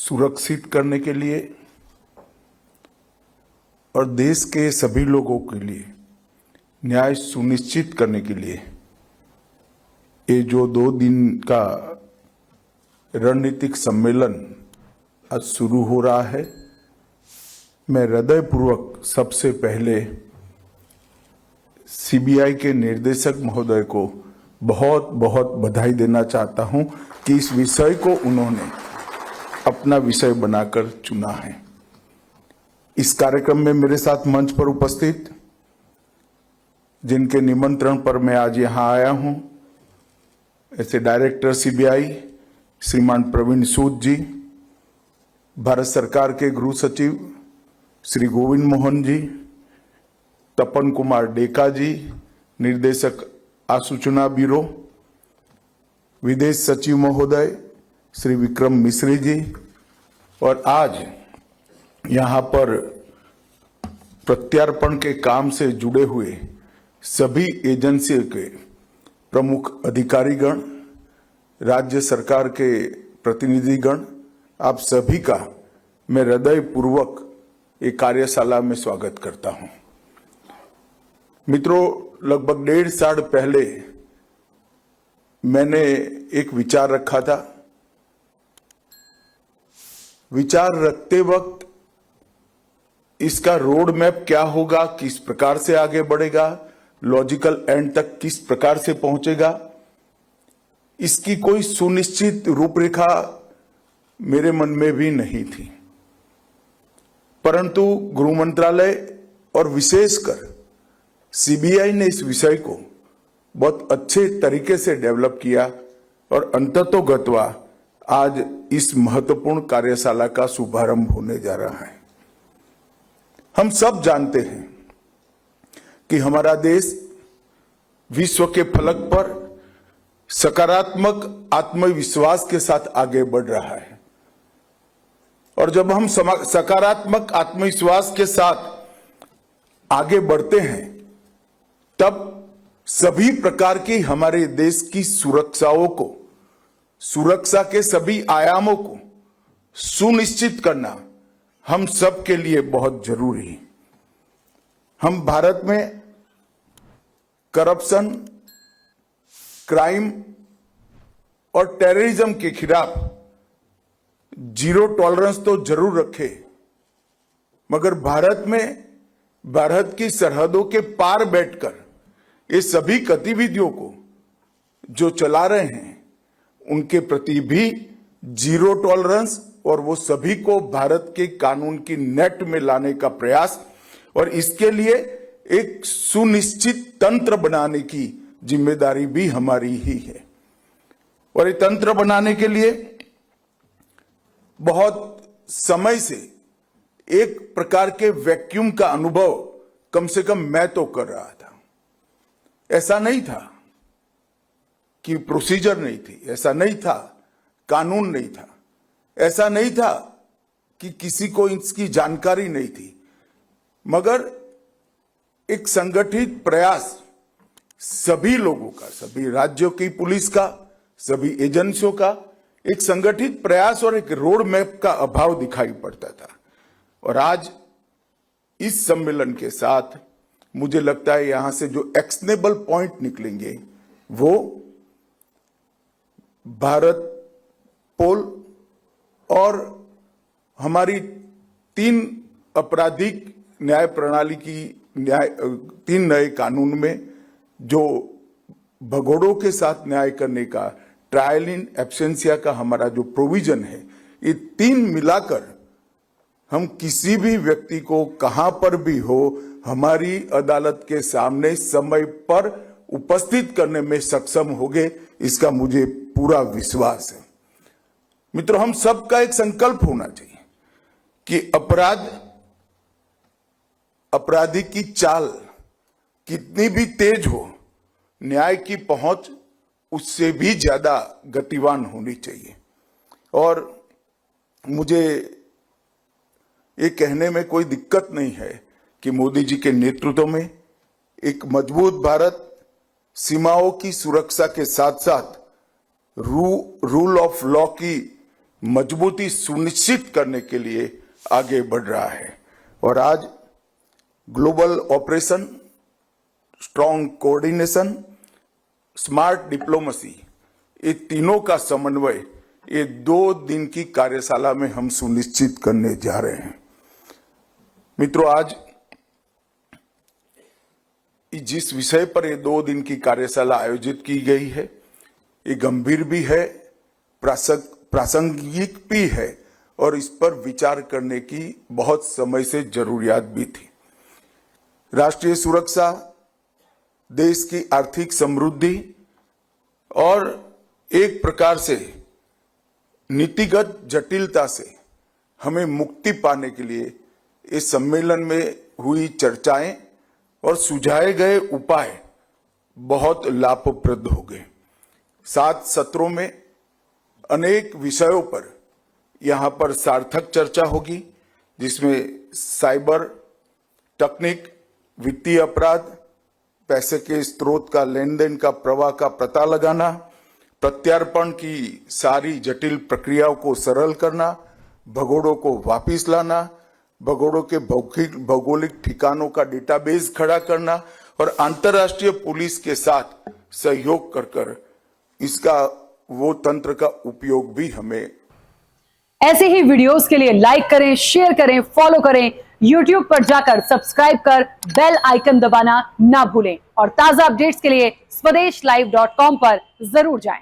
सुरक्षित करने के लिए और देश के सभी लोगों के लिए न्याय सुनिश्चित करने के लिए ये जो 2 दिन का रणनीतिक सम्मेलन आज शुरू हो रहा है, मैं हृदयपूर्वक सबसे पहले सीबीआई के निर्देशक महोदय को बहुत बहुत बधाई देना चाहता हूं कि इस विषय को उन्होंने अपना विषय बनाकर चुना है। इस कार्यक्रम में मेरे साथ मंच पर उपस्थित जिनके निमंत्रण पर मैं आज यहां आया हूं, ऐसे डायरेक्टर सीबीआई श्रीमान प्रवीण सूद जी, भारत सरकार के गृह सचिव श्री गोविंद मोहन जी, तपन कुमार डेका जी, निर्देशक आसूचना ब्यूरो, विदेश सचिव महोदय श्री विक्रम मिश्री जी, और आज यहाँ पर प्रत्यार्पण के काम से जुड़े हुए सभी एजेंसी के प्रमुख अधिकारीगण, राज्य सरकार के प्रतिनिधिगण, आप सभी का मैं हृदयपूर्वक एक कार्यशाला में स्वागत करता हूं। मित्रों, लगभग 1.5 साल पहले मैंने एक विचार रखा था। विचार रखते वक्त इसका रोड मैप क्या होगा, किस प्रकार से आगे बढ़ेगा, लॉजिकल एंड तक किस प्रकार से पहुंचेगा, इसकी कोई सुनिश्चित रूपरेखा मेरे मन में भी नहीं थी। परंतु गृह मंत्रालय और विशेषकर सीबीआई ने इस विषय को बहुत अच्छे तरीके से डेवलप किया और अंततोगत्वा आज इस महत्वपूर्ण कार्यशाला का शुभारंभ होने जा रहा है। हम सब जानते हैं कि हमारा देश विश्व के फलक पर सकारात्मक आत्मविश्वास के साथ आगे बढ़ रहा है, और जब हम सकारात्मक आत्मविश्वास के साथ आगे बढ़ते हैं तब सभी प्रकार की हमारे देश की सुरक्षा के सभी आयामों को सुनिश्चित करना हम सब के लिए बहुत जरूरी है। हम भारत में करप्शन, क्राइम और टेररिज्म के खिलाफ जीरो टॉलरेंस तो जरूर रखे, मगर भारत की सरहदों के पार बैठकर ये सभी गतिविधियों को जो चला रहे हैं उनके प्रति भी जीरो टॉलरेंस और वो सभी को भारत के कानून की नेट में लाने का प्रयास, और इसके लिए एक सुनिश्चित तंत्र बनाने की जिम्मेदारी भी हमारी ही है। और ये तंत्र बनाने के लिए बहुत समय से एक प्रकार के वैक्यूम का अनुभव कम से कम मैं तो कर रहा था। ऐसा नहीं था कि प्रोसीजर नहीं थी, ऐसा नहीं था कानून नहीं था, ऐसा नहीं था कि किसी को इसकी जानकारी नहीं थी, मगर एक संगठित प्रयास सभी लोगों का, सभी राज्यों की पुलिस का, सभी एजेंसियों का एक संगठित प्रयास और एक रोड मैप का अभाव दिखाई पड़ता था। और आज इस सम्मेलन के साथ मुझे लगता है यहां से जो एक्शनेबल पॉइंट निकलेंगे वो भारत पोल और हमारी 3 आपराधिक न्याय प्रणाली की 3 नए कानून में जो भगोड़ों के साथ न्याय करने का, ट्रायल इन एब्सेंसिया का हमारा जो प्रोविजन है, ये 3 मिलाकर हम किसी भी व्यक्ति को कहां पर भी हो हमारी अदालत के सामने समय पर उपस्थित करने में सक्षम होंगे, इसका मुझे पूरा विश्वास है। मित्रों, हम सबका एक संकल्प होना चाहिए कि अपराधी की चाल कितनी भी तेज हो, न्याय की पहुंच उससे भी ज्यादा गतिवान होनी चाहिए। और मुझे ये कहने में कोई दिक्कत नहीं है कि मोदी जी के नेतृत्व में एक मजबूत भारत सीमाओं की सुरक्षा के साथ साथ रूल ऑफ लॉ की मजबूती सुनिश्चित करने के लिए आगे बढ़ रहा है। और आज global operation, strong coordination, smart diplomacy, ये तीनों का समन्वय ये 2 दिन की कार्यशाला में हम सुनिश्चित करने जा रहे हैं। मित्रों, आज जिस विषय पर ये 2 दिन की कार्यशाला आयोजित की गई है, ये गंभीर भी है, प्रासंगिक भी है और इस पर विचार करने की बहुत समय से जरूरियात भी थी। राष्ट्रीय सुरक्षा, देश की आर्थिक समृद्धि और एक प्रकार से नीतिगत जटिलता से हमें मुक्ति पाने के लिए इस सम्मेलन में हुई चर्चाएं और सुझाए गए उपाय बहुत लाभप्रद हो गए। 7 सत्रों में अनेक विषयों पर यहां पर सार्थक चर्चा होगी, जिसमें साइबर, तकनीक, वित्तीय अपराध, पैसे के स्रोत का, लेन देन का प्रवाह का पता लगाना, प्रत्यार्पण की सारी जटिल प्रक्रियाओं को सरल करना, भगोड़ों को वापिस लाना, भगोड़ों के भौगोलिक ठिकानों का डेटाबेस खड़ा करना और अंतर्राष्ट्रीय पुलिस के साथ सहयोग कर इसका वो तंत्र का उपयोग भी हमें। ऐसे ही वीडियोस के लिए लाइक करें, शेयर करें, फॉलो करें। YouTube पर जाकर सब्सक्राइब कर बेल आइकन दबाना ना भूलें और ताजा अपडेट्स के लिए swedeshlive.com पर जरूर जाएं।